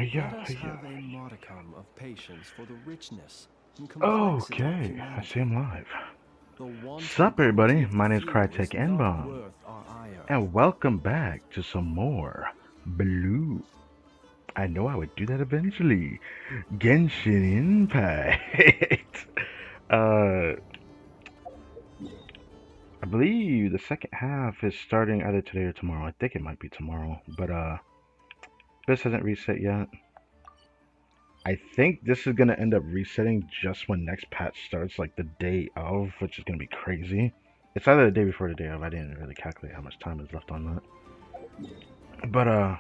Yeah, Let us yeah. have a modicum of patience for the richness and complexity of Okay, I see humanity. him live. The wanton Sup, cruelty everybody? of the My name's few is Crytek not Inbound, worth our ire. and welcome back to some more Blue. I know I would do that eventually. Genshin Impact. uh, I believe the second half is starting either today or tomorrow. I think it might be tomorrow, but this hasn't reset yet. I think this is gonna end up resetting just when next patch starts, like the day of, which is gonna be crazy. It's either the day before or the day of. I didn't really calculate how much time is left on that. But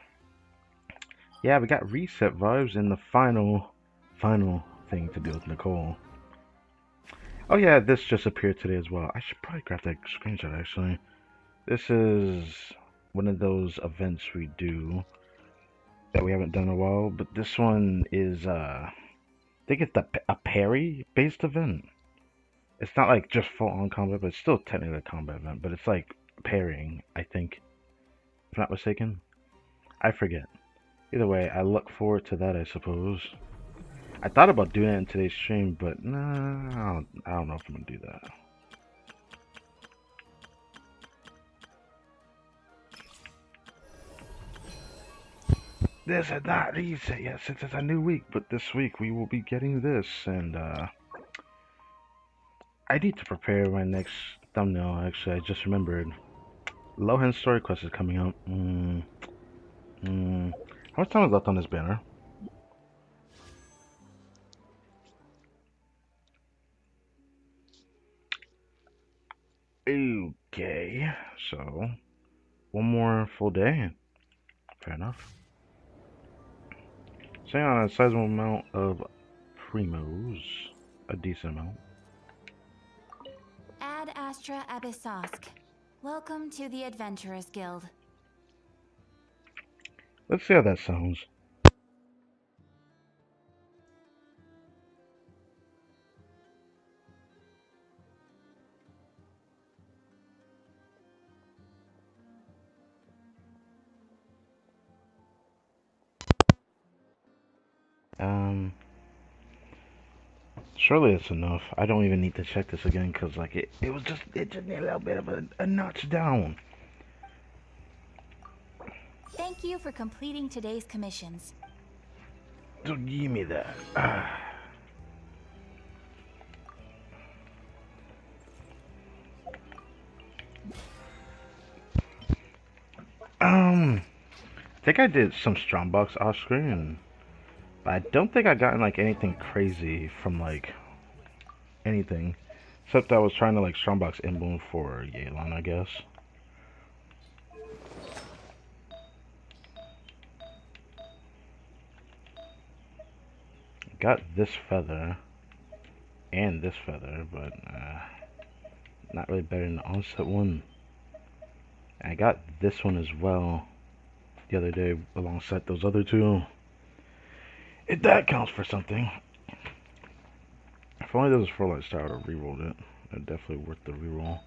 yeah, we got reset vibes in the final thing to do with Nicole. Oh yeah, this just appeared today as well. I should probably grab that screenshot actually. This is one of those events we do that we haven't done in a while, but this one is I think it's a parry based event. It's not like just full on combat, but it's still technically a combat event, but it's like parrying, I think, if I'm not mistaken. I forget. Either way, I look forward to that, I suppose. I thought about doing it in today's stream, but nah, I don't know if I'm gonna do that. This is not reset yet since it's a new week, but this week we will be getting this, and I need to prepare my next thumbnail. Actually, I just remembered. Lohan Story Quest is coming up. Mm. How much time is left on this banner? Okay, so one more full day. Fair enough. Staying on a sizable amount of primos, a decent amount. Ad Astra Abyssosk. Welcome to the Adventurers Guild. Let's see how that sounds. Um, Surely it's enough. I don't even need to check this again because like it just need a little bit of a notch down. Thank you for completing today's commissions. So give me that. I think I did some Strongbox off screen, but I don't think I gotten like anything crazy from like anything. Except I was trying to like Strongbox emblem for Yelan, I guess. Got this feather and this feather, but not really better than the onset one. I got this one as well the other day alongside those other two. If that counts for something. If only there was a 4-light star, I would have rerolled it. It's definitely worth the reroll.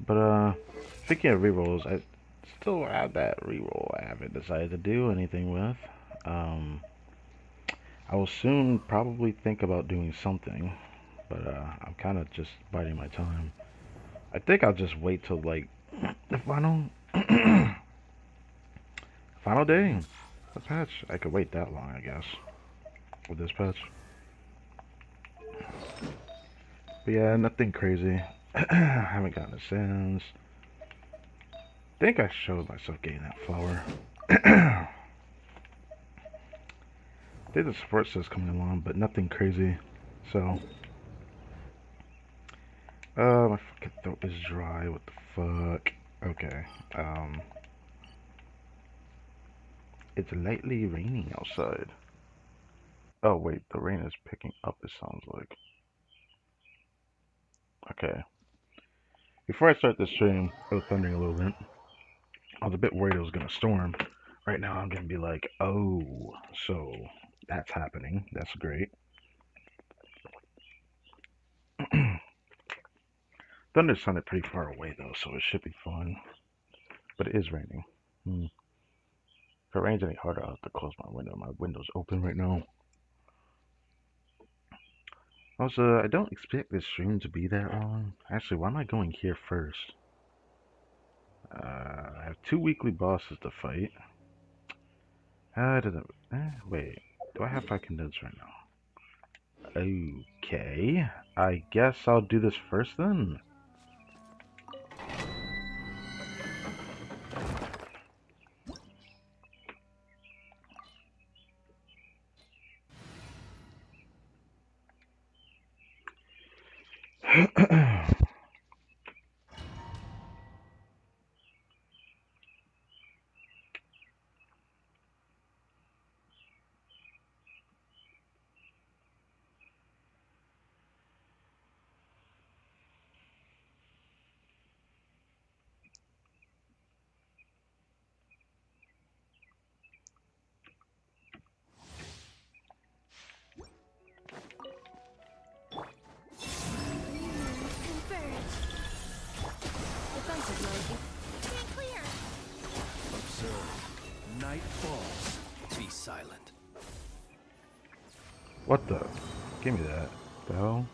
But speaking of rerolls, I still have that reroll I haven't decided to do anything with. Um, I will soon probably think about doing something, but I'm kind of just biding my time. I think I'll just wait till like the final day. The patch. I could wait that long, I guess, with this patch. But yeah, nothing crazy. I haven't gotten a sense. I think I showed myself getting that flower. I think the support says coming along, but nothing crazy. So, my fucking throat is dry. What the fuck? Okay. Um, it's lightly raining outside. Oh wait, the rain is picking up. It sounds like. Okay. Before I start this stream, it was thundering a little bit. I was a bit worried it was gonna storm. Right now, I'm gonna be like, oh, so that's happening. That's great. Thunder sounded pretty far away though, so it should be fun. But it is raining. Hmm. If it rains any harder, I'll have to close my window. My window's open right now. Also, I don't expect this stream to be that long. Actually, why am I going here first? I have 2 weekly bosses to fight. It doesn't. Wait. Do I have 5 condensed right now? Okay. I guess I'll do this first then. Night falls. Be silent. What the? Give me that. The hell?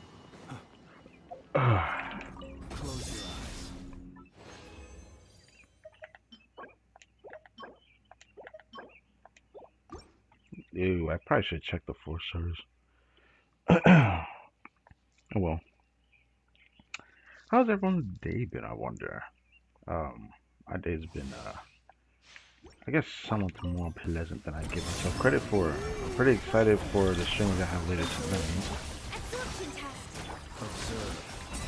Close your eyes. Ew, I probably should check the 4 stars. Oh well. How's everyone's day been, I wonder? My day's been, I guess somewhat more pleasant than I give myself credit for. I'm pretty excited for the streams I have later tonight. Observe.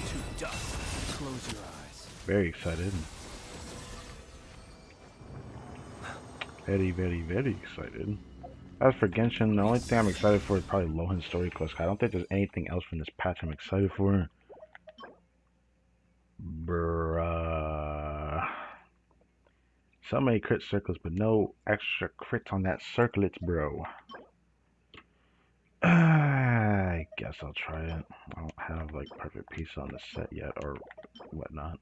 To dust. Close your eyes. Very excited. Very, very, very excited. As for Genshin, the only thing I'm excited for is probably Lohan's story quest. I don't think there's anything else from this patch I'm excited for. Bruh. So many crit circles, but no extra crits on that circlet, bro. I guess I'll try it. I don't have like perfect piece on the set yet or whatnot.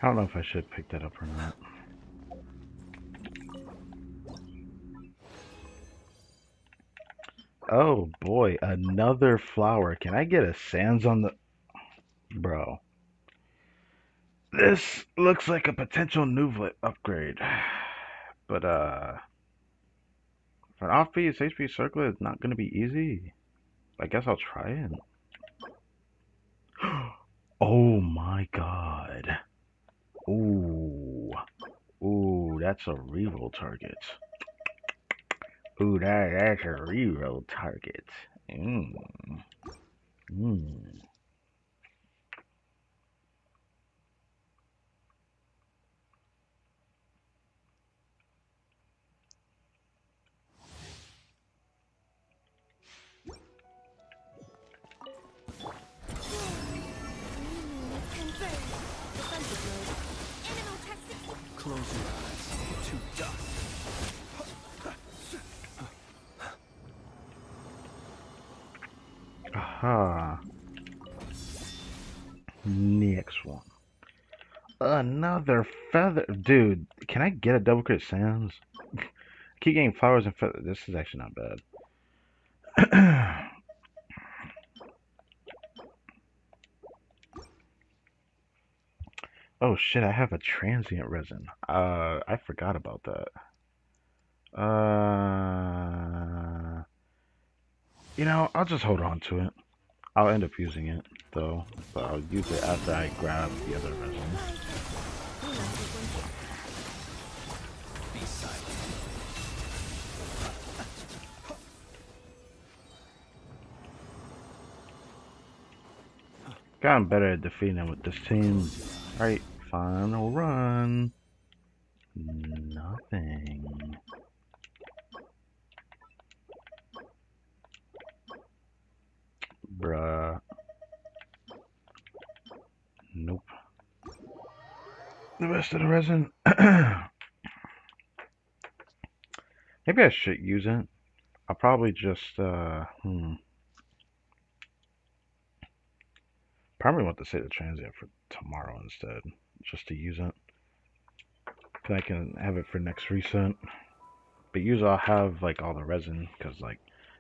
I don't know if I should pick that up or not. Oh boy, another flower. Can I get a Sans on the... Bro. This looks like a potential Nouvlet upgrade. But, for an off-piece HP circlet, it's not going to be easy. I guess I'll try it. Oh my god. Ooh. Ooh, that's a reroll target. Ooh, that's a reroll target. Mmm. Mmm. Close your eyes. To dust. Aha. Next one. Another feather. Dude, can I get a double crit Sans? Keep getting flowers and feathers. This is actually not bad. Oh shit, I have a transient resin. I forgot about that. You know, I'll just hold on to it. I'll end up using it, though. But I'll use it after I grab the other resin. Be silent. Gotten better at defeating them with this team. Alright, final run. Nothing. Bruh. Nope. The rest of the resin. Maybe I should use it. I'll probably just, probably want to save the transient for tomorrow instead. Just to use it. Cause I can have it for next reset. But usually I'll have like all the resin. Cause like,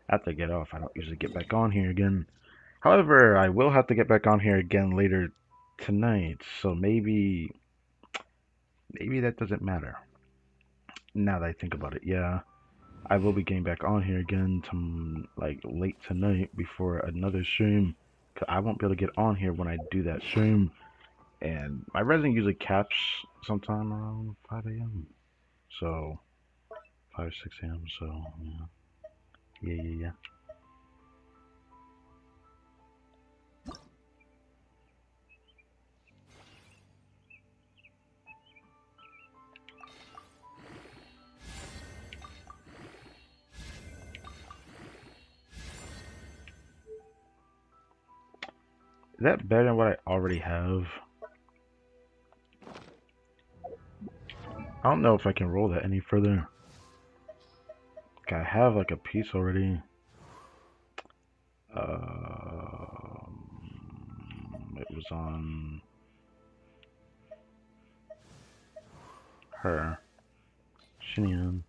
after I get off, I don't usually get back on here again. However, I will have to get back on here again later tonight. So maybe that doesn't matter. Now that I think about it, yeah. I will be getting back on here again to like late tonight before another stream. Cause I won't be able to get on here when I do that stream. And my resin usually caps sometime around 5 a.m. So 5, 6 a.m. So yeah. Is that better than what I already have? I don't know if I can roll that any further. Like I have like a piece already. It was on her. Shinian.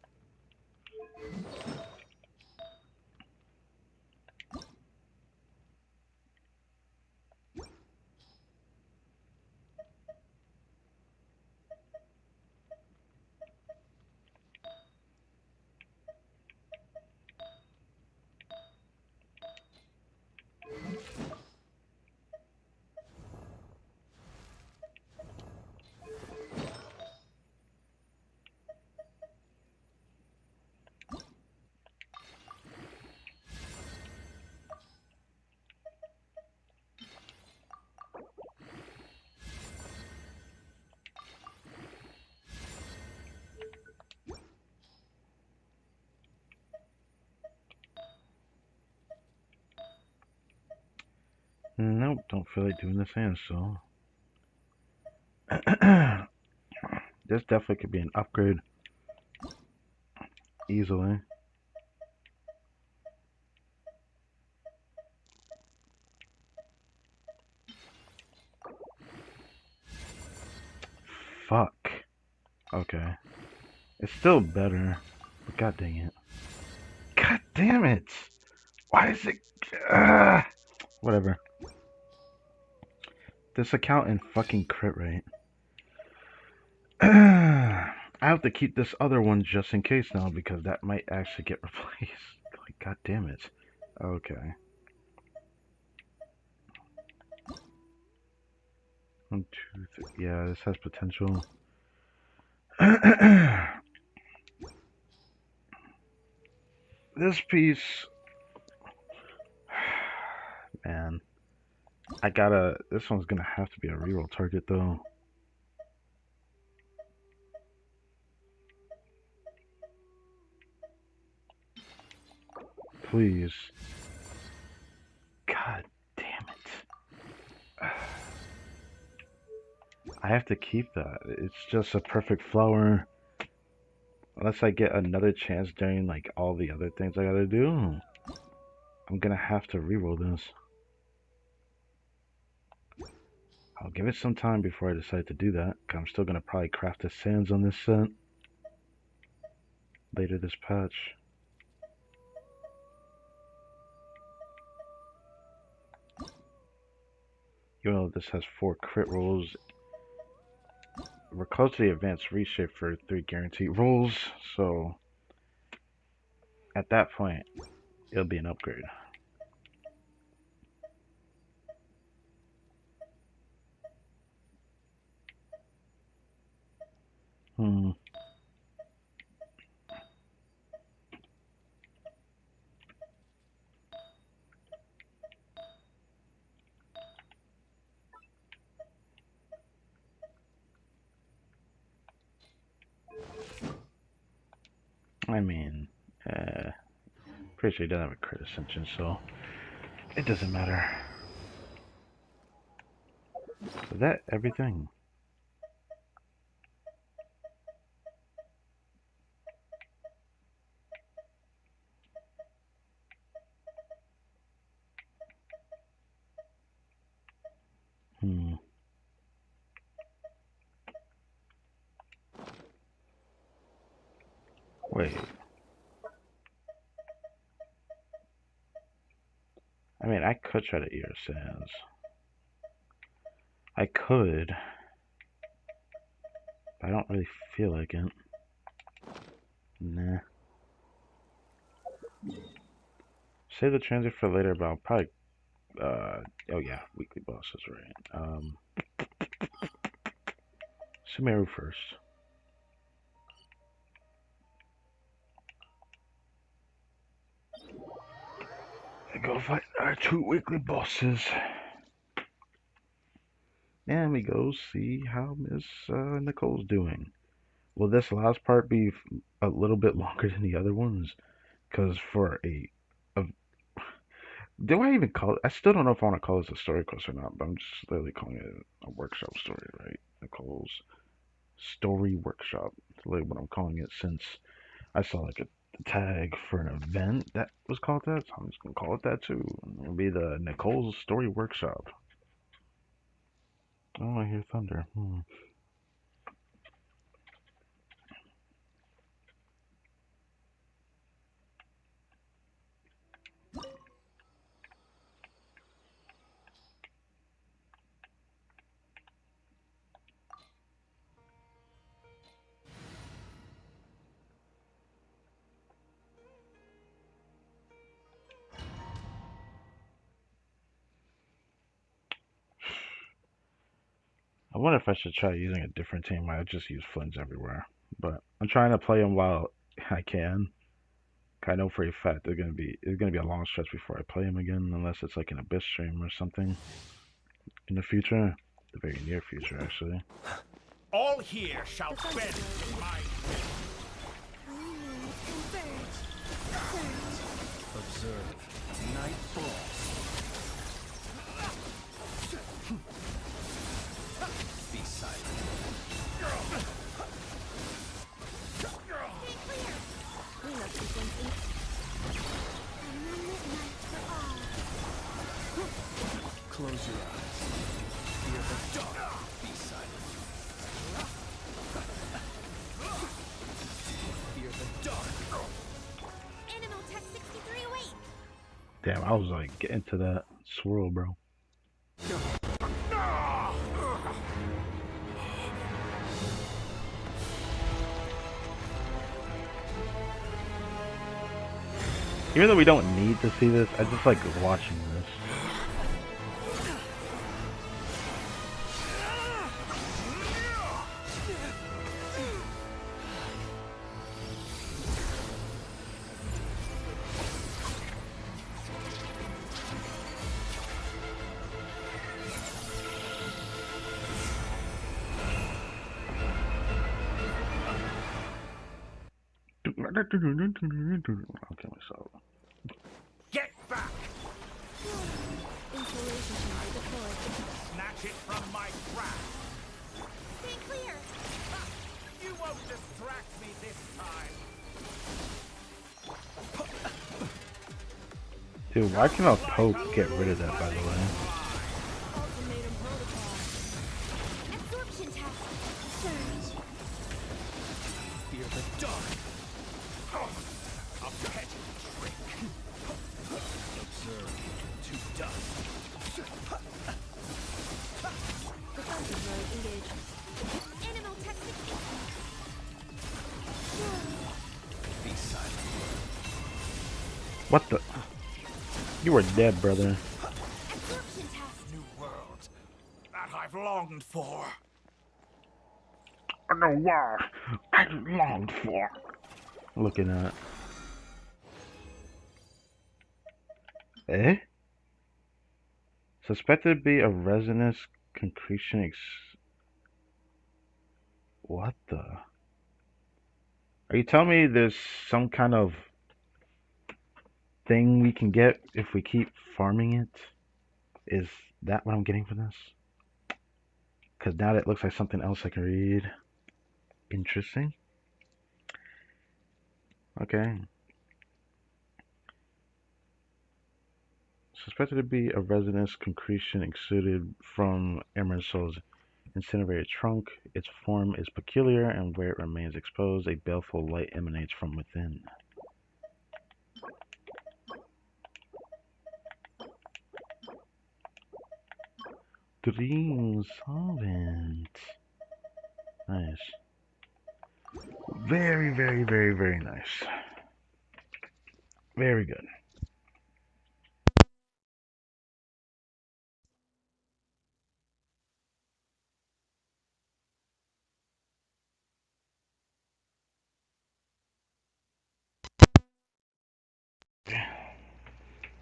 Nope, don't feel like doing the sand so. This definitely could be an upgrade. Easily. Fuck. Okay. It's still better. But god dang it. God damn it! Why is it... Whatever. This account in fucking crit rate. I have to keep this other one just in case now because that might actually get replaced. Like, god damn it. Okay. 1, 2, 3. Yeah, this has potential. This piece... Man. I gotta... This one's gonna have to be a reroll target, though. Please. God damn it. I have to keep that. It's just a perfect flower. Unless I get another chance during, like, all the other things I gotta do. I'm gonna have to reroll this. I'll give it some time before I decide to do that, because I'm still gonna probably craft the sands on this set later this patch. Even though this has 4 crit rolls, we're close to the advanced reshape for 3 guaranteed rolls, so at that point, it'll be an upgrade. I mean, pretty sure he doesn't have a crit ascension, so it doesn't matter. Is that everything? Wait. I mean, I could try to ear sands. I could. But I don't really feel like it. Nah. Save the transit for later, but I'll probably, oh yeah, weekly bosses, right. Sumeru first. I go fight our 2 weekly bosses. And we go see how Miss Nicole's doing. Will this last part be a little bit longer than the other ones? Because for a do I even call it? I still don't know if I want to call this a story quest or not, but I'm just literally calling it a workshop story, right? Nicole's story workshop. That's literally what I'm calling it since I saw like a tag for an event that was called that, so I'm just gonna call it that too. It'll be the Nicole's story workshop. Oh, I hear thunder. I wonder if I should try using a different team. I just use Flynn's everywhere, but I'm trying to play them while I can. I know for a fact it's gonna be a long stretch before I play him again, unless it's like an Abyss stream or something in the future, the very near future, actually. All here shall bend to my Observe. Night frost. Be silent. Close your eyes. Fear the dark. Be silent. Fear the dark. Animal Tech 6308. Damn, I was like, get into that swirl, bro. Even though we don't need to see this, I just like watching this. I'll kill myself. get back! Snatch it from my grasp! Stay clear. You won't distract me this time! Dude, why can a poke get rid of that, by the way? Ultimatum protocol. Absorption test. Surge. Fear the dark. A pet trick! Observe. To dust. Defensive mode engaged. Animal Tech 60. Be silent. What the? You were dead, brother. Absorption test. New world that I've longed for. I know why. I longed for. Looking at. Eh? Suspected to be a resonance concretion. What the? Are you telling me there's some kind of thing we can get if we keep farming it? Is that what I'm getting for this? Because now it looks like something else I can read. Interesting. Okay. Suspected to be a resinous concretion exuded from Emerson's incinerated trunk. Its form is peculiar, and where it remains exposed, a baleful light emanates from within. Dream solvent. Nice. Very, very, very, very nice. Very good.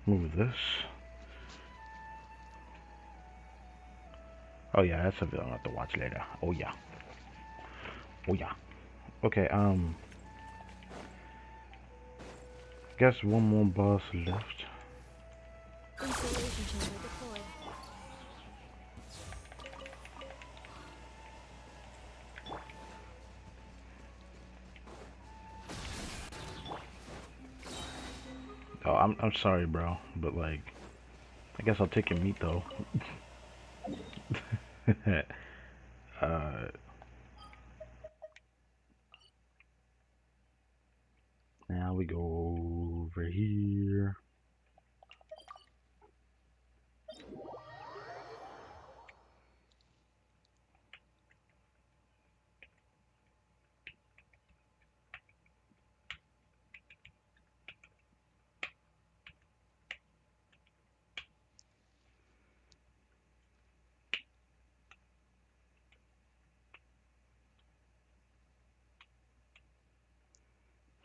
Move this. Oh yeah, that's something I'll have to watch later. Oh yeah. Oh yeah. Okay, guess one more boss left. Installation chamber deployed. Oh, I'm sorry, bro, but like, I guess I'll take your meat though. uh, now we go over here.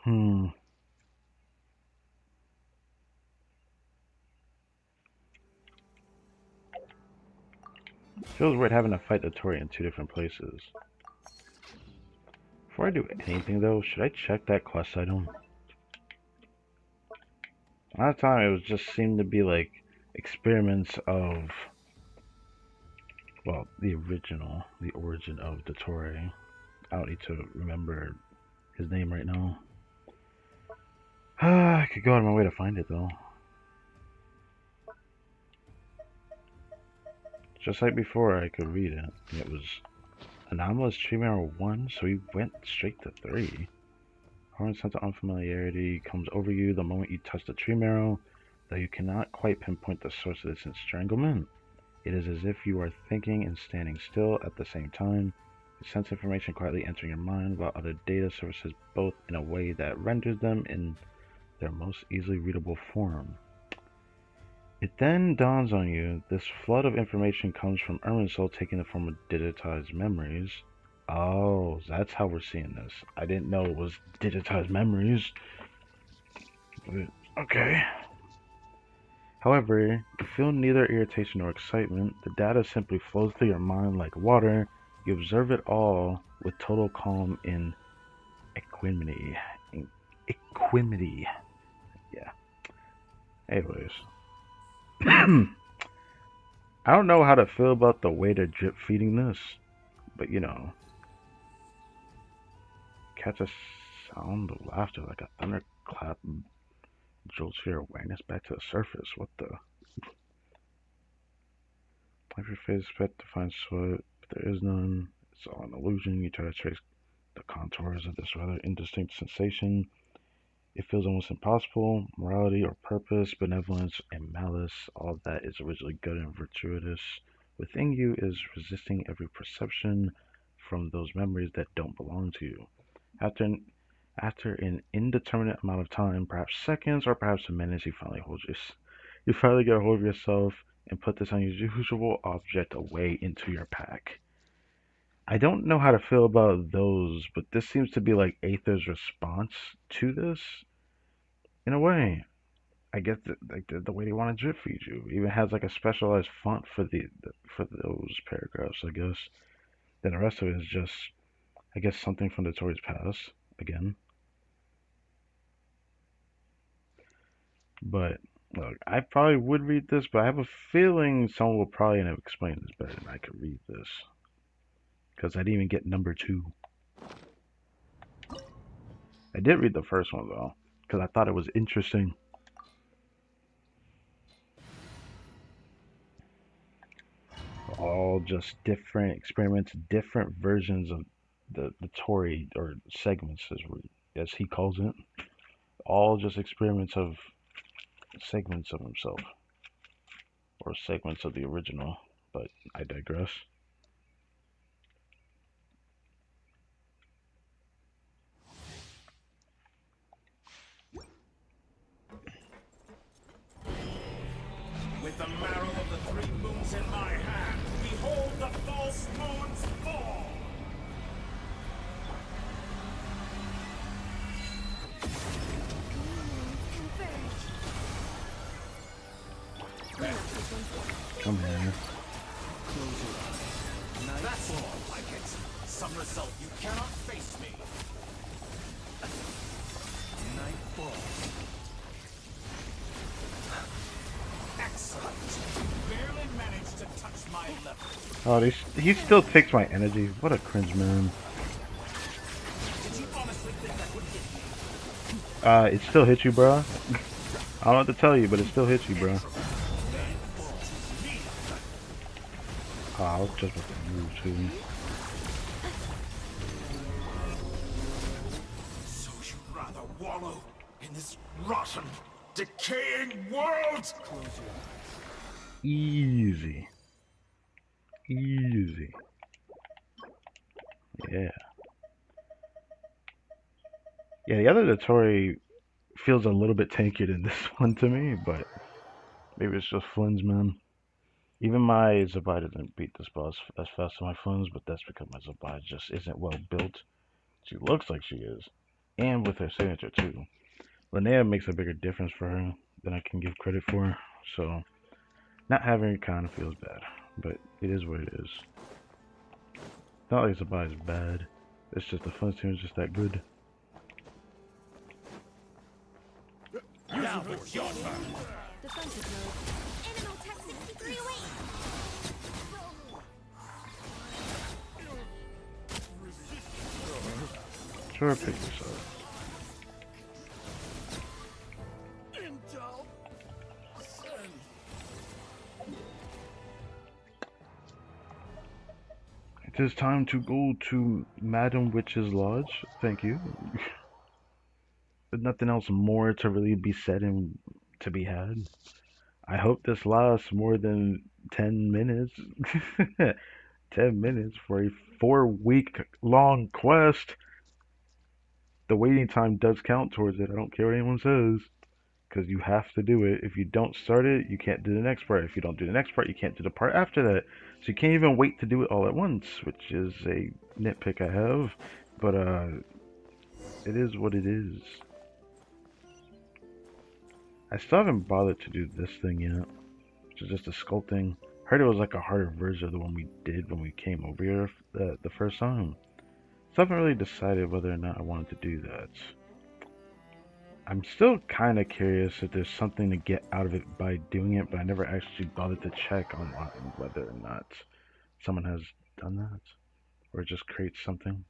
Hmm. Feels weird having to fight the Tori in two different places. Before I do anything though, should I check that quest item? Last time it was just seemed to be like experiments of, well, the origin of the Tori. I don't need to remember his name right now. I could go out of my way to find it though. Just like before, I could read it. It was anomalous tree marrow 1, so we went straight to 3. Horror sense of unfamiliarity comes over you the moment you touch the tree marrow, though you cannot quite pinpoint the source of this estranglement. It is as if you are thinking and standing still at the same time. You sense information quietly entering your mind, while other data surfaces both in a way that renders them in their most easily readable form. It then dawns on you, this flood of information comes from Irminsul taking the form of digitized memories. Oh, that's how we're seeing this. I didn't know it was digitized memories. Okay. However, you feel neither irritation nor excitement. The data simply flows through your mind like water. You observe it all with total calm and equanimity. Equanimity. Yeah. Anyways. I don't know how to feel about the way they're drip feeding this, but you know, catch a sound of laughter like a thunderclap jolts your awareness back to the surface. What the? If your face is bet to find sweat, but there is none, it's all an illusion. You try to trace the contours of this rather indistinct sensation. It feels almost impossible. Morality or purpose, benevolence and malice, all that is originally good and virtuous within you is resisting every perception from those memories that don't belong to you. After an, after an indeterminate amount of time, perhaps seconds or perhaps minutes, you finally get a hold of yourself and put this unusual object away into your pack. I don't know how to feel about those, but this seems to be like Aether's response to this in a way. I guess the way they want to drip feed you even has like a specialized font for the for those paragraphs. I guess. Then the rest of it is just, I guess, something from the Tory's past again. But look, I probably would read this, but I have a feeling someone will probably end up explaining this better than I could read this. Because I didn't even get number 2. I did read the first one though, because I thought it was interesting. All just different experiments, different versions of the Tory or segments as he calls it. All just experiments of segments of himself or segments of the original. But I digress. With the marrow of the 3 moons in my hand, behold the false moon's fall! Come here. That's more like it. Some result you cannot face me. Nightfall. Excellent. Barely managed to touch my level. Oh, he still takes my energy. What a cringe man. Did you honestly think that would get me? It still hits you, bro. I don't know what to tell you, but it still hits you, bro. Oh, I was just about to move too. So you'd rather wallow in this rotten, decaying world? Easy. Easy. Yeah. Yeah, the other Dotori feels a little bit tankier than this one to me, but maybe it's just Flynn's, man. Even my Zabai doesn't beat this boss as fast as my Flynn's, but that's because my Zabai just isn't well built. She looks like she is. And with her signature, too. Linnea makes a bigger difference for her than I can give credit for, so not having it kind of feels bad, but it is what it is. Not like Zabai is bad, it's just the Flynn's team is just that good. Now it's your turn. Defensive mode. Animal tech 63 away. Sure, pick this up. It is time to go to Madam Witch's Lodge. Thank you. There's nothing else more to really be said and to be had. I hope this lasts more than 10 minutes. 10 minutes for a 4-week long quest. The waiting time does count towards it. I don't care what anyone says. Because you have to do it. If you don't start it, you can't do the next part. If you don't do the next part, you can't do the part after that. So you can't even wait to do it all at once, which is a nitpick I have. But it is what it is. I still haven't bothered to do this thing yet, which is just a sculpting. Heard it was like a harder version of the one we did when we came over here the first time. So I haven't really decided whether or not I wanted to do that. I'm still kind of curious if there's something to get out of it by doing it, but I never actually bothered to check online whether or not someone has done that, or just create something.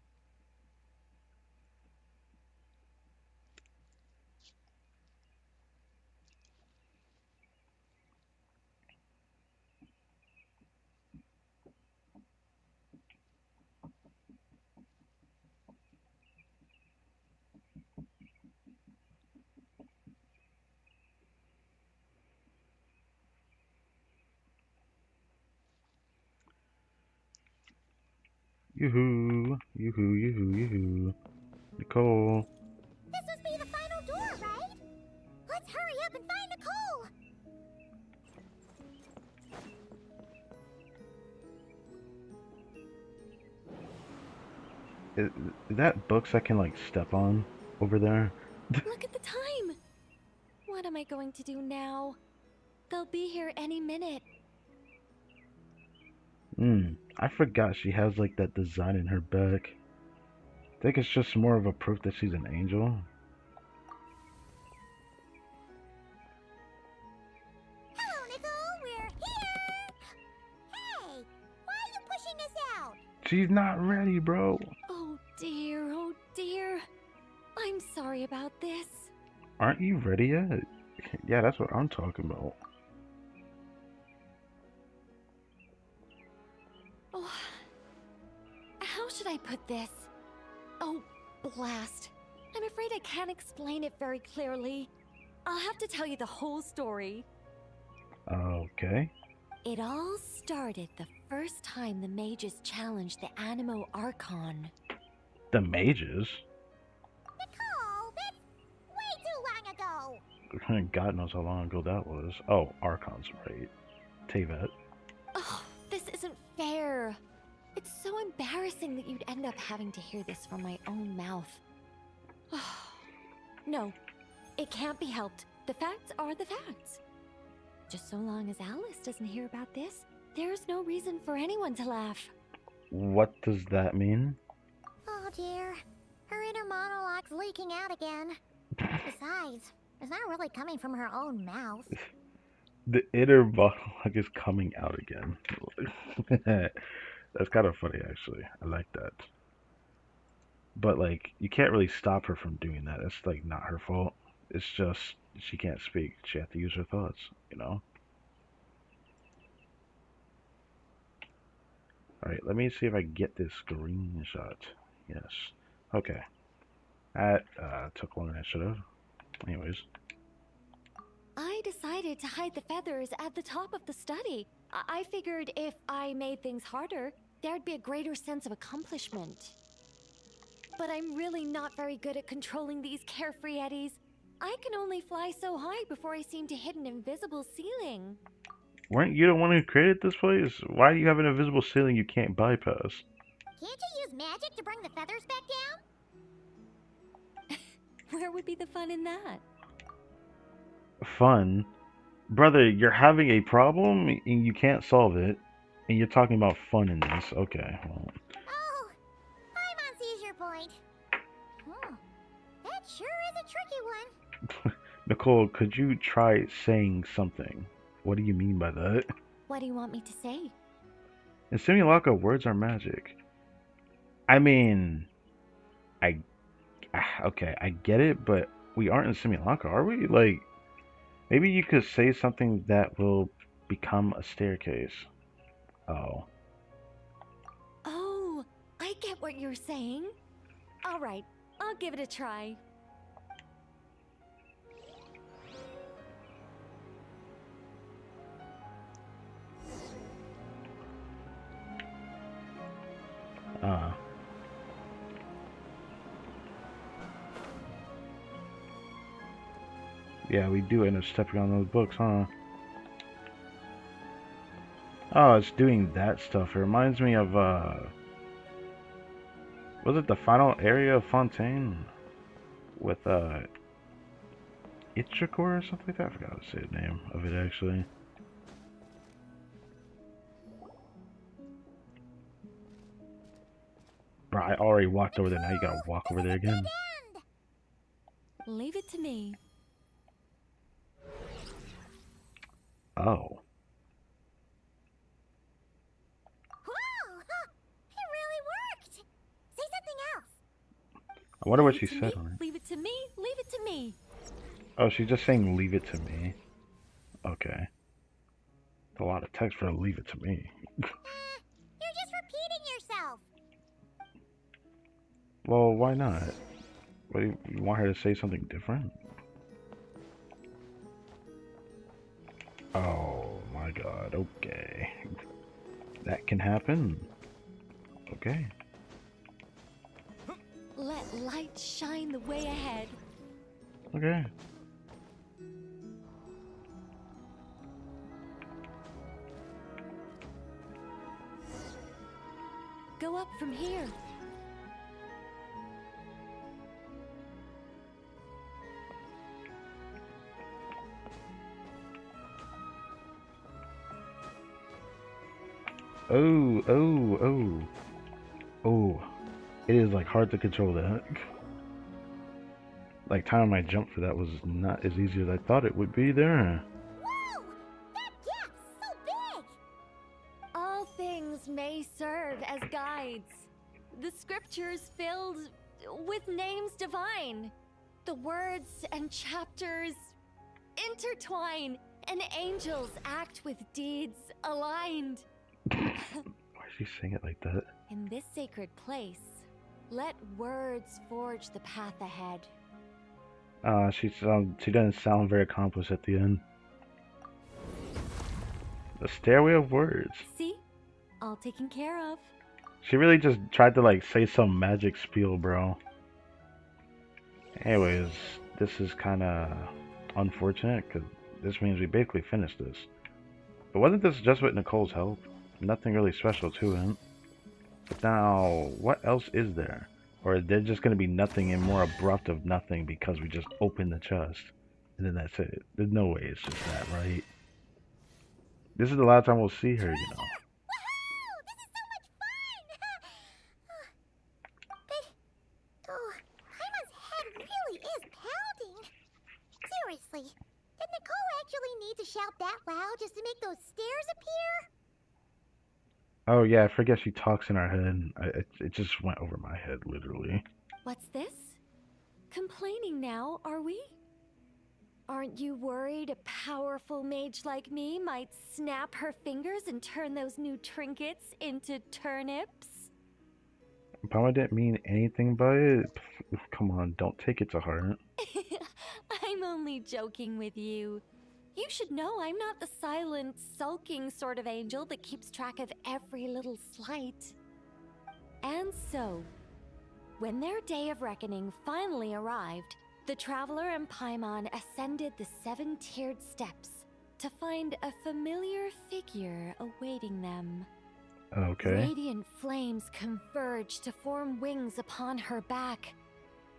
Yoo-hoo, yoo-hoo, yoo-hoo, yoo-hoo. Nicole. This must be the final door, right? Let's hurry up and find Nicole! Is that books I can like step on over there? Look at the time! What am I going to do now? They'll be here any minute. I forgot she has like that design in her back. I think it's just more of a proof that she's an angel. She's not ready, bro. Oh dear, oh dear. I'm sorry about this. Aren't you ready yet? Yeah, that's what I'm talking about. Oh, how should I put this? Oh, blast. I'm afraid I can't explain it very clearly. I'll have to tell you the whole story. Okay. It all started the first time the mages challenged the Animo Archon. The mages? Nicole, that's way too long ago. God knows how long ago that was. Oh, Archon's right. Tevet. Oh, this isn't fair. It's so embarrassing that you'd end up having to hear this from my own mouth. No, it can't be helped. The facts are the facts. Just so long as Alice doesn't hear about this, there's no reason for anyone to laugh. What does that mean? Oh dear. Her inner monologue's leaking out again. Besides, it's not really coming from her own mouth. The inner monologue is coming out again. That's kind of funny, actually. I like that. But, like, you can't really stop her from doing that. It's, like, not her fault. It's just she can't speak. She has to use her thoughts, you know? Alright, let me see if I get this screenshot. Yes. Okay. That took longer than it should have. Anyways. I decided to hide the feathers at the top of the study. I figured if I made things harder, there'd be a greater sense of accomplishment. But I'm really not very good at controlling these carefree eddies. I can only fly so high before I seem to hit an invisible ceiling. Weren't you the one who created this place? Why do you have an invisible ceiling you can't bypass? Can't you use magic to bring the feathers back down? Where would be the fun in that? Fun? Brother, you're having a problem and you can't solve it. And you're talking about fun in this. Okay, well. Oh, I'm on seizure point. That sure is a tricky one. Nicole, could you try saying something? What do you mean by that? What do you want me to say? In Simulacra, words are magic. I mean, okay, I get it, but we aren't in Simulacra, are we? Like, maybe you could say something that will become a staircase. Oh. Oh, I get what you're saying. All right, I'll give it a try. Yeah, we do end up stepping on those books, huh? Oh, it's doing that stuff. It reminds me of, was it the final area of Fontaine? With, Ichikor or something like that? I forgot how to say the name of it, actually. Bro, I already walked over there. Now you gotta walk over there again. Leave it to me. Oh. Whoa! It really worked! Say something else. I wonder what Leave she it to said me, on it. Leave it to me. Leave it to me. Oh, she's just saying leave it to me. Okay. It's a lot of text for leave it to me. You're just repeating yourself. Well, why not? What, do you want her to say something different? Oh my god, okay. That can happen. Okay. Let light shine the way ahead. Okay. Go up from here. Oh, oh, oh. Oh. It is like hard to control that. Like timing my jump for that was not as easy as I thought it would be there. Whoa! That gap's so big! All things may serve as guides. the scriptures filled with names divine. The words and chapters intertwine, and angels act with deeds aligned. Why does she sing it like that? In this sacred place, let words forge the path ahead. She doesn't sound very accomplished at the end. The Stairway of Words. See? All taken care of. She really just tried to like say some magic spiel, bro. Anyways, this is kind of unfortunate because this means we basically finished this. But wasn't this just with Nicole's help? Nothing really special to it. But now, what else is there? Or is there just going to be nothing and more abrupt of nothing because we just opened the chest? And then that's it. There's no way it's just that, right? This is the last time we'll see her, you know. Woohoo! This is so much fun! But, oh, Paimon's head really is pounding. Seriously, did Nicole actually need to shout that loud just to make those stairs appear? Oh yeah, I forget she talks in our head. It just went over my head, literally. What's this? Complaining now, are we? Aren't you worried a powerful mage like me might snap her fingers and turn those new trinkets into turnips? Paima didn't mean anything by it. Come on, don't take it to heart. I'm only joking with you. You should know I'm not the silent, sulking sort of angel that keeps track of every little slight. And so, when their day of reckoning finally arrived, the Traveler and Paimon ascended the 7-tiered steps to find a familiar figure awaiting them. Okay. Radiant flames converged to form wings upon her back.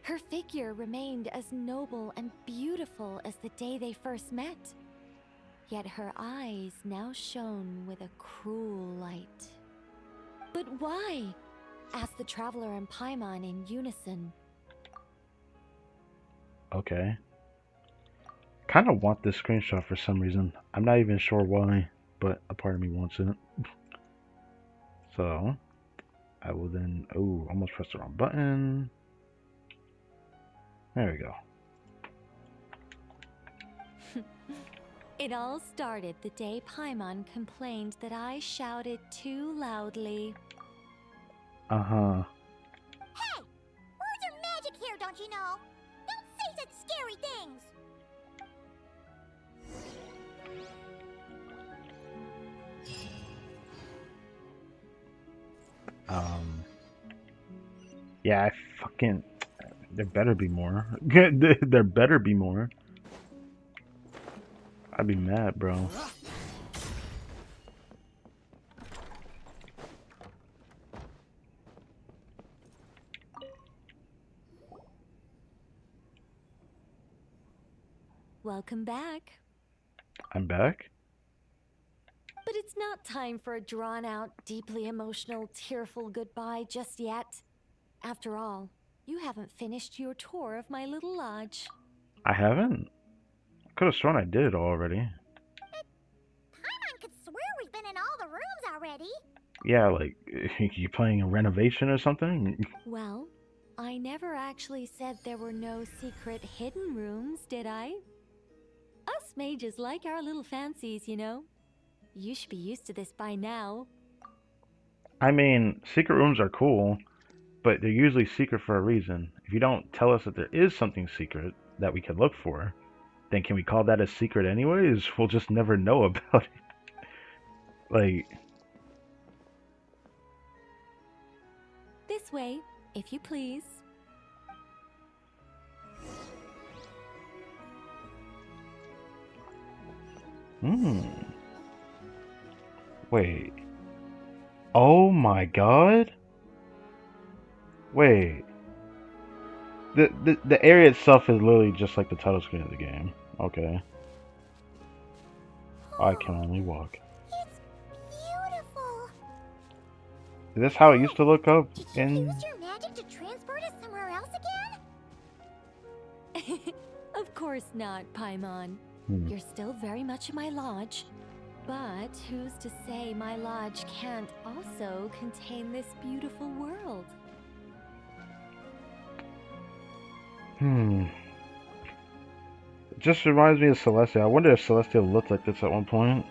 Her figure remained as noble and beautiful as the day they first met. Yet her eyes now shone with a cruel light. But why? Asked the Traveler and Paimon in unison. Okay. Kind of want this screenshot for some reason. I'm not even sure why, but a part of me wants it. So, I will then... Oh, almost pressed the wrong button. There we go. It all started the day Paimon complained that I shouted too loudly. Uh-huh. Hey! Words are magic here, don't you know? Don't say such scary things! Yeah, I fucking... There better be more. There better be more. I'd be mad, bro. Welcome back. I'm back? But it's not time for a drawn-out, deeply emotional, tearful goodbye just yet. After all, you haven't finished your tour of my little lodge. I haven't? I could have sworn I did it already. Paimon could swear we've been in all the rooms already. Yeah, like, you playing a renovation or something? Well, I never actually said there were no secret hidden rooms, did I? Us mages like our little fancies, you know. You should be used to this by now. I mean, secret rooms are cool, but they're usually secret for a reason. If you don't tell us that there is something secret that we can look for, then can we call that a secret anyways? We'll just never know about it. Like... This way, if you please. Wait. Oh my god? Wait. The area itself is literally just like the title screen of the game. Okay. I can only walk. It's beautiful. Is this how it used to look up Did you in... use your magic to transport us somewhere else again? Of course not, Paimon. You're still very much in my lodge. But who's to say my lodge can't also contain this beautiful world? Hmm. It just reminds me of Celestia. I wonder if Celestia looked like this at one point.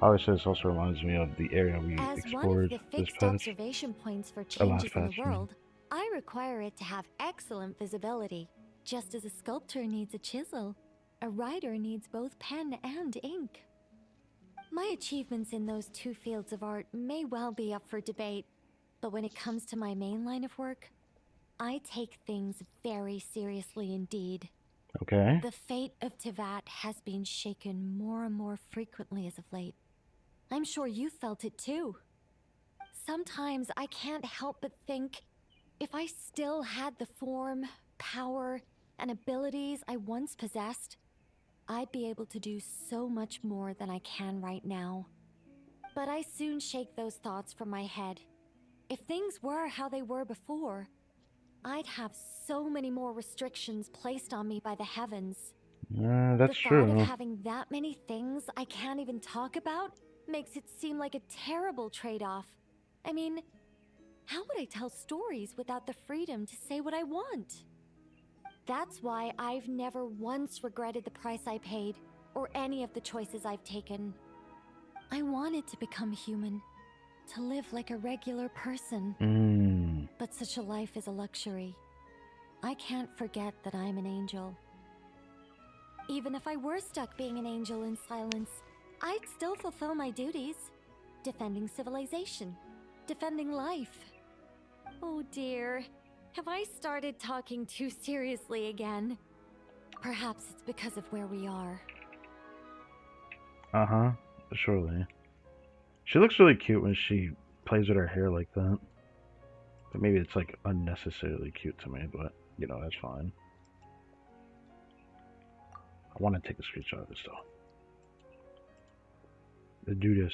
Obviously, this also reminds me of the area we As one of explored the this fixed patch, observation points for or last changes in the patch. I mean. world, I require it to have excellent visibility. Just as a sculptor needs a chisel, a writer needs both pen and ink. My achievements in those two fields of art may well be up for debate, but when it comes to my main line of work, I take things very seriously indeed. Okay. The fate of Tivat has been shaken more and more frequently as of late. I'm sure you felt it too. Sometimes I can't help but think, if I still had the form, power, and abilities I once possessed, I'd be able to do so much more than I can right now. But I soon shake those thoughts from my head. If things were how they were before, I'd have so many more restrictions placed on me by the heavens. That's The thought of true. having that many things I can't even talk about makes it seem like a terrible trade-off. I mean, how would I tell stories without the freedom to say what I want? That's why I've never once regretted the price I paid, or any of the choices I've taken. I wanted to become human, to live like a regular person. But such a life is a luxury. I can't forget that I'm an angel. Even if I were stuck being an angel in silence, I'd still fulfill my duties. Defending civilization. Defending life. Oh dear. Have I started talking too seriously again? Perhaps it's because of where we are. Uh-huh. Surely. She looks really cute when she plays with her hair like that. But maybe it's like unnecessarily cute to me, but you know, that's fine. I want to take a screenshot of this though. Let's do this.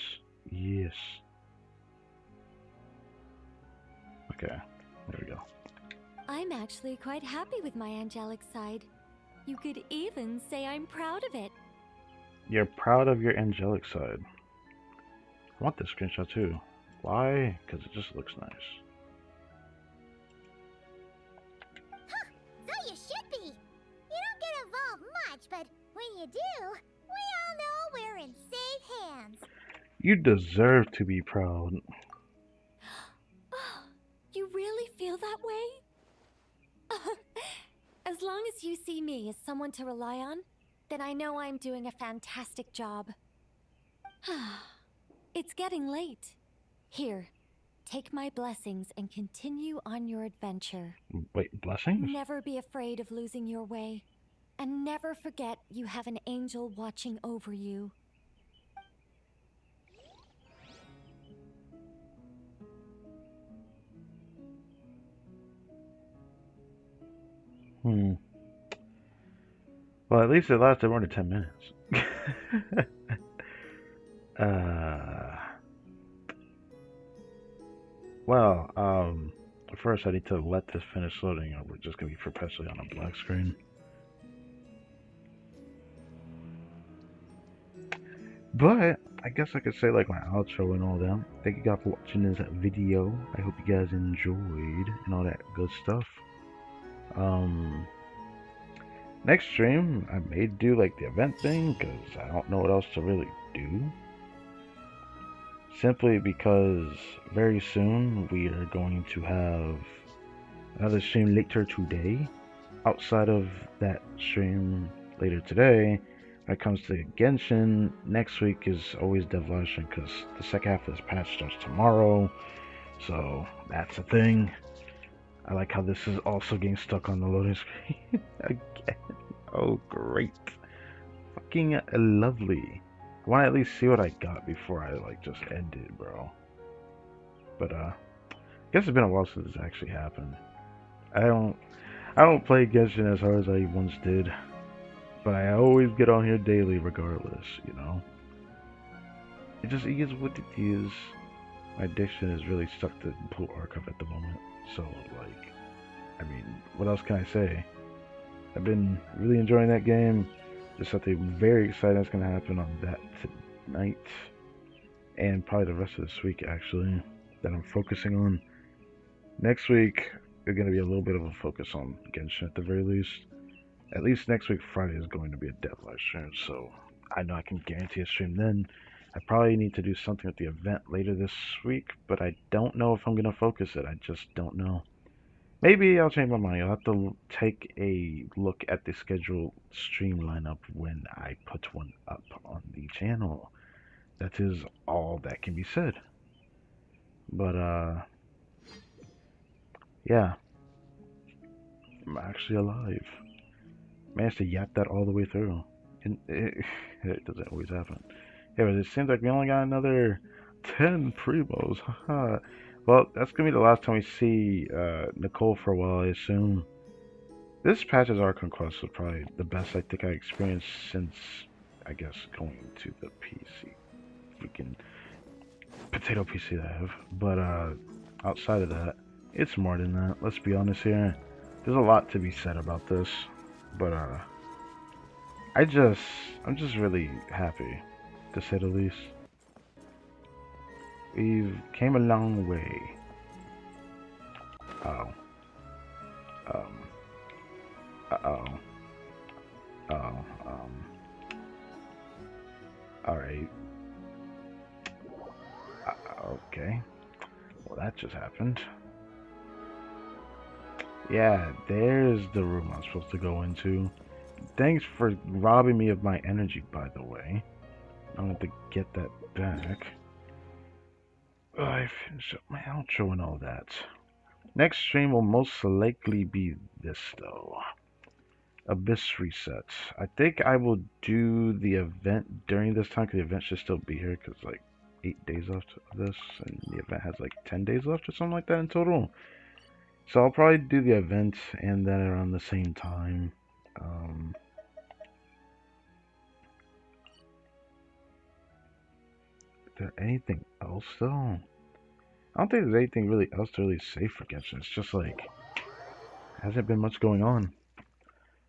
Yes. Okay, there we go. I'm actually quite happy with my angelic side. You could even say I'm proud of it. You're proud of your angelic side. I want this screenshot too. Why? Because it just looks nice. Huh, so you should be. You don't get involved much, but when you do, we all know we're in safe hands. You deserve to be proud. You really feel that way? As long as you see me as someone to rely on, then I know I'm doing a fantastic job. It's getting late. Here, take my blessings and continue on your adventure. Wait, blessings? Never be afraid of losing your way. And never forget you have an angel watching over you. Well, at least it lasted more than 10 minutes. First I need to let this finish loading, or we're just gonna be perpetually on a black screen. But I guess I could say like my outro and all that. Thank you guys for watching this video. I hope you guys enjoyed and all that good stuff. Next stream I may do like the event thing because I don't know what else to really do. Simply because very soon we are going to have another stream later today. Outside of that stream later today, when it comes to Genshin, next week is always Devolution because the second half of this patch starts tomorrow. So that's a thing. I like how this is also getting stuck on the loading screen again. Oh, great. Fucking lovely. I want to at least see what I got before I like just end it, bro. But I guess it's been a while since this actually happened. I don't play Genshin as hard as I once did, but I always get on here daily regardless, you know. It just is what it is. My addiction is really stuck to Blue Archive at the moment, so like, I mean, what else can I say? I've been really enjoying that game. There's something very exciting that's going to happen on that tonight, and probably the rest of this week actually, that I'm focusing on. Next week, there's going to be a little bit of a focus on Genshin at the very least. At least next week, Friday, is going to be a dev live stream, so I know I can guarantee a stream then. I probably need to do something with the event later this week, but I don't know if I'm going to focus it. I just don't know. Maybe I'll change my mind. I'll have to take a look at the scheduled stream lineup when I put one up on the channel. That is all that can be said. But, yeah. I'm actually alive. Managed to yap that all the way through. And it doesn't always happen. Yeah, but it seems like we only got another 10 primos. Haha. Well, that's gonna be the last time we see Nicole for a while, I assume. This patch's Arc Conquest was probably the best I think I experienced since, I guess, going to the PC. Freaking potato PC that I have. But outside of that, it's more than that. Let's be honest here. There's a lot to be said about this. But I'm just really happy, to say the least. We've came a long way. Oh. Uh-oh. Oh, alright. Okay. Well, that just happened. Yeah, there's the room I'm supposed to go into. Thanks for robbing me of my energy, by the way. I'm going to have to get that back. I finished up my outro and all that. Next stream will most likely be this, though. Abyss Reset. I think I will do the event during this time, because the event should still be here, because, like, 8 days left of this, and the event has, like, 10 days left or something like that in total. So I'll probably do the event, and then around the same time. Is there anything else, though? I don't think there's anything really else to really say for Genshin. It's just like, hasn't been much going on.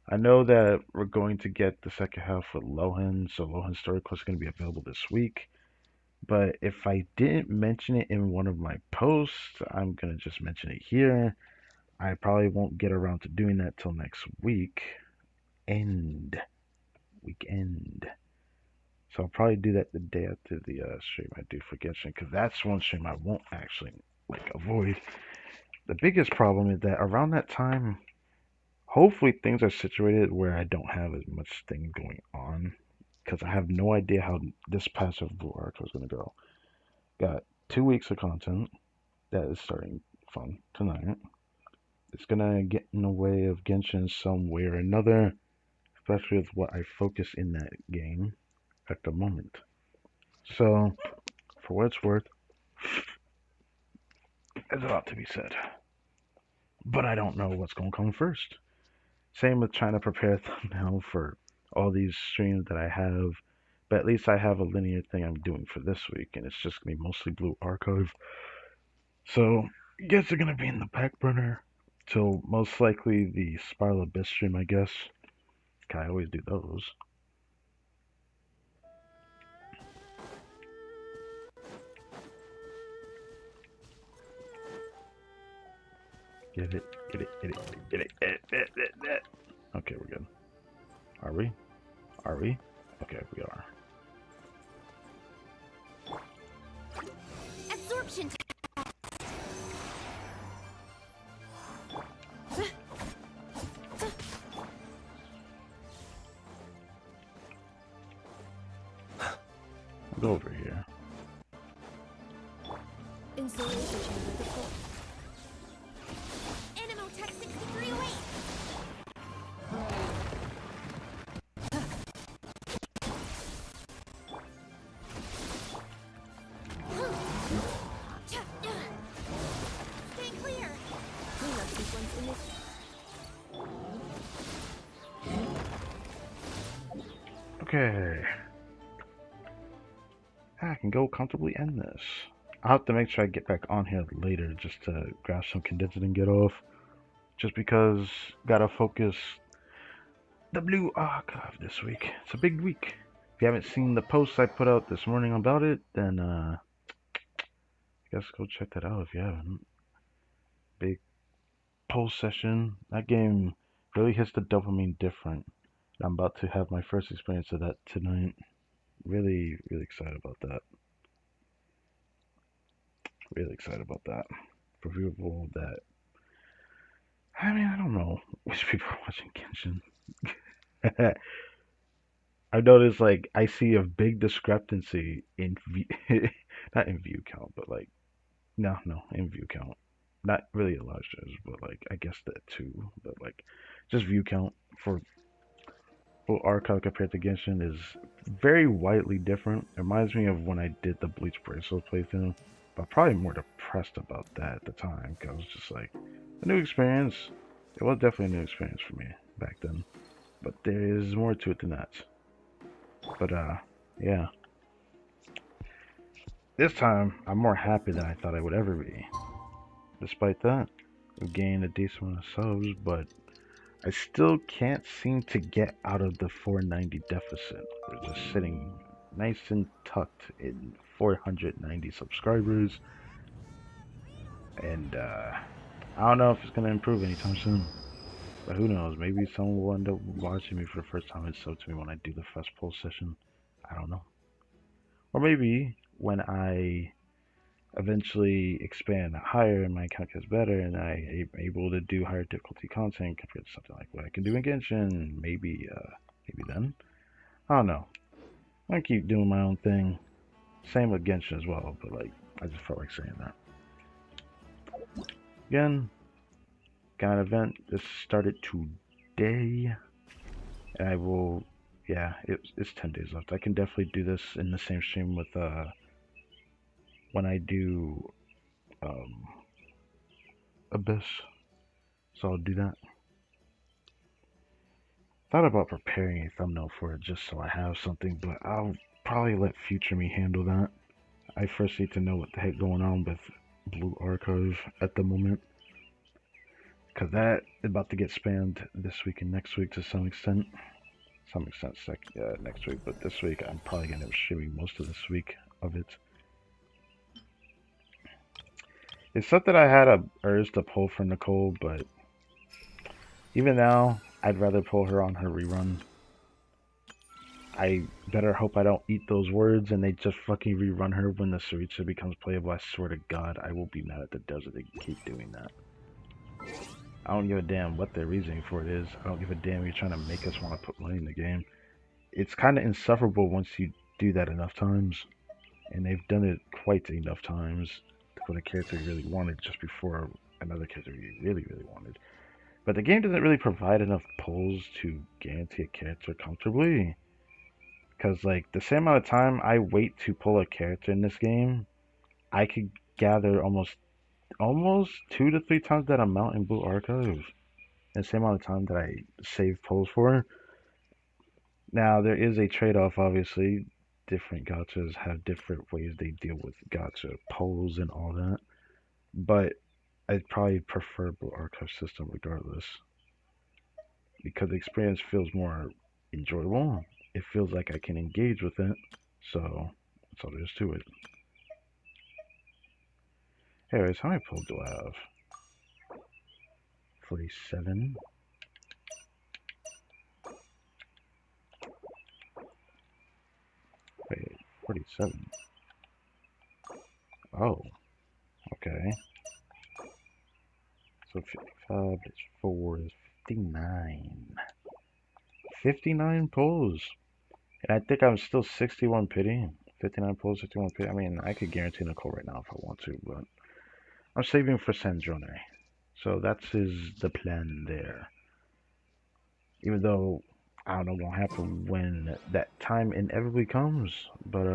I know that we're going to get the second half with Lohan, so Lohan's story quest is going to be available this week. But if I didn't mention it in one of my posts, I'm going to just mention it here. I probably won't get around to doing that till next week. Weekend. So I'll probably do that the day after the stream I do for Genshin, because that's one stream I won't actually avoid. The biggest problem is that around that time, hopefully things are situated where I don't have as much thing going on, because I have no idea how this patch of Blue Arc is going to go. Got 2 weeks of content that is starting fun tonight. It's going to get in the way of Genshin some way or another, especially with what I focus in that game at the moment. So, for what it's worth, there's a lot to be said. But I don't know what's going to come first. Same with trying to prepare a thumbnail for all these streams that I have. But at least I have a linear thing I'm doing for this week, and it's just going to be mostly Blue Archive. So, I guess they're going to be in the back burner till most likely the Spiral Abyss stream, I guess. I always do those. Get it. Okay, we're good. Are we? Okay, we are. Absorption. Go over here. Installation chamber deployed. Animal Tech 6308. Stay clear. Cleanup sequence initiated. Okay. I can go comfortably end this. I'll have to make sure I get back on here later just to grab some condensed and get off. Just because gotta focus the Blue Archive this week. It's a big week. If you haven't seen the post I put out this morning about it, then I guess go check that out if you haven't. Big poll session. That game really hits the dopamine different. I'm about to have my first experience of that tonight. Really, really excited about that. Really excited about that. For people that, I mean, I don't know which people are watching Genshin. I've noticed like I see a big discrepancy in not in view count, but like no, in view count. Not really a large judge, but like I guess that too. But like just view count for full archive compared to Genshin is very widely different. It reminds me of when I did the Bleach Bracelet playthrough, but probably more depressed about that at the time because it was just like a new experience. It was definitely a new experience for me back then, but there is more to it than that. But yeah. This time, I'm more happy than I thought I would ever be. Despite that, we've gained a decent amount of subs, but I still can't seem to get out of the 490 deficit. We're just sitting nice and tucked in 490 subscribers, and I don't know if it's going to improve anytime soon. But who knows, maybe someone will end up watching me for the first time and sub to me when I do the first poll session. I don't know. Or maybe when I eventually expand higher and my account gets better and I am able to do higher difficulty content compared to something like what I can do in Genshin, maybe then. I don't know. I'm gonna keep doing my own thing. Same with Genshin as well, but like I just felt like saying that. Again, got an event that started today. And I will it's 10 days left. I can definitely do this in the same stream with when I do Abyss. So I'll do that. Thought about preparing a thumbnail for it just so I have something, but I'll probably let future me handle that. I first need to know what the heck going on with Blue Archive at the moment. Because that is about to get spammed this week and next week to some extent. Next week, but this week I'm probably going to be streaming most of this week of it. It's something I had a urge to pull for Nicole, but even now, I'd rather pull her on her rerun. I better hope I don't eat those words and they just fucking rerun her when the Saricha becomes playable. I swear to God, I will be mad at the devs if they keep doing that. I don't give a damn what their reasoning for it is. I don't give a damn if you're trying to make us want to put money in the game. It's kind of insufferable once you do that enough times. And they've done it quite enough times to put a character you really wanted just before another character you really, really wanted. But the game doesn't really provide enough pulls to guarantee a character comfortably. Because, like, the same amount of time I wait to pull a character in this game, I could gather almost 2 to 3 times that amount in Blue Archive. The same amount of time that I save pulls for. Now, there is a trade-off, obviously. Different gachas have different ways they deal with gacha pulls and all that. But I'd probably prefer Blue Archive system regardless. Because the experience feels more enjoyable. It feels like I can engage with it. So, that's all there is to it. Anyways, how many pulls do I have? 47. Wait, 47. Oh, okay. So 55 plus 4 is 59. 59 pulls. And I think I'm still 61 pity. 59 pulls, 61 pity. I mean, I could guarantee Nicole right now if I want to, but I'm saving for Sandrone. So that's the plan there. Even though I don't know what'll happen when that time inevitably comes, but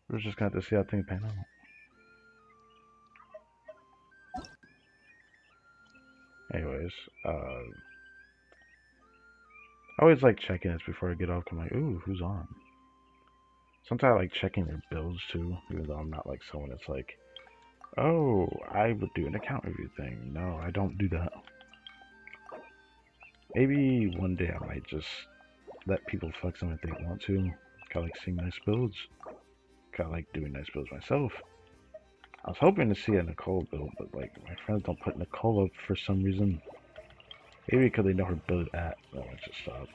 we're just gonna have to see how things pan out. Anyways, I always like checking this before I get off. I'm like, ooh, who's on? Sometimes I like checking their builds too, even though I'm not like someone that's like, oh, I would do an account review thing. No, I don't do that. Maybe one day I might just let people flex them if they want to. Kinda like seeing nice builds. Kinda like doing nice builds myself. I was hoping to see a Nicole build, but like my friends don't put Nicole up for some reason. Maybe because they know her build at. No, let's just stop.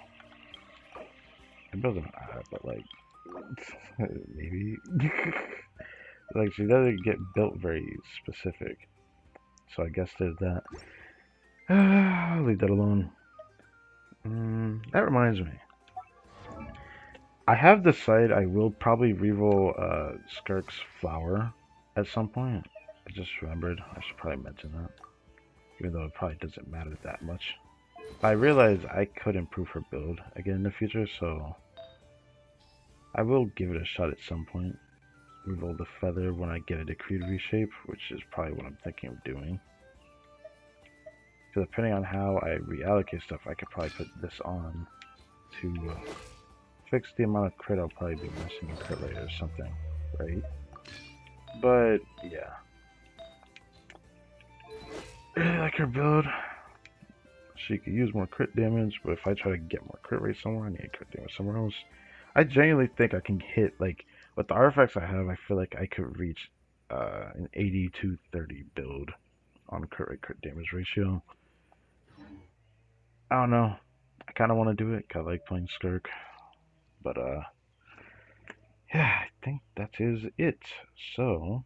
Her build's not at, but like maybe like she doesn't get built very specific. So I guess there's that. I'll leave that alone. That reminds me. I have decided I will probably reroll Skirk's flower at some point. I just remembered. I should probably mention that. Even though it probably doesn't matter that much. But I realized I could improve her build again in the future, so I will give it a shot at some point. Reroll the feather when I get a decreed reshape, which is probably what I'm thinking of doing. So depending on how I reallocate stuff, I could probably put this on to fix the amount of crit I'll probably be missing in crit rate or something, right? But yeah, I like her build. She could use more crit damage, but if I try to get more crit rate somewhere, I need crit damage somewhere else. I genuinely think I can hit, like, with the artifacts I have, I feel like I could reach an 80-30 build on crit rate crit damage ratio. I don't know. I kind of want to do it, 'cause I like playing Skirk. But, yeah, I think that is it. So,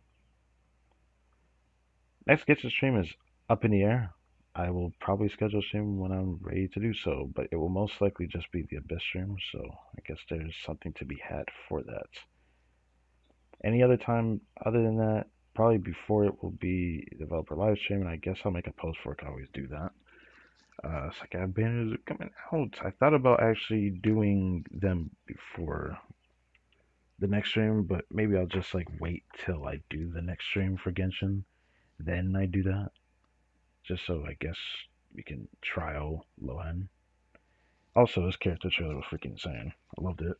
next Genshin stream is up in the air. I will probably schedule a stream when I'm ready to do so, but it will most likely just be the Abyss stream, so I guess there's something to be had for that. Any other time other than that, probably before it will be developer live stream, and I guess I'll make a post for it. I can always do that. Second banners are coming out. I thought about actually doing them before the next stream, but maybe I'll just like wait till I do the next stream for Genshin, then I do that. Just so I guess we can trial Lohan. Also, this character trailer was freaking insane. I loved it.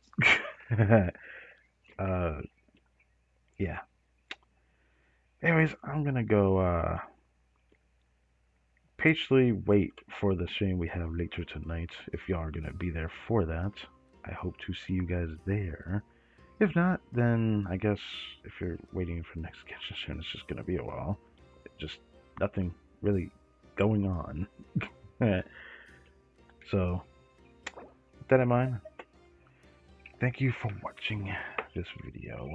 Yeah. Anyways, I'm gonna go patiently wait for the stream we have later tonight. If y'all are gonna be there for that, I hope to see you guys there. If not, then I guess if you're waiting for the next Genshin stream, it's just gonna be a while. Just nothing really going on. So, with that in mind, thank you for watching this video.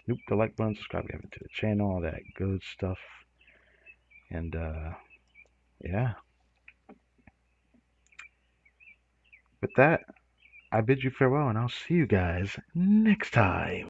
Nope, the like button, subscribe to the channel, all that good stuff. And, yeah. With that, I bid you farewell, and I'll see you guys next time.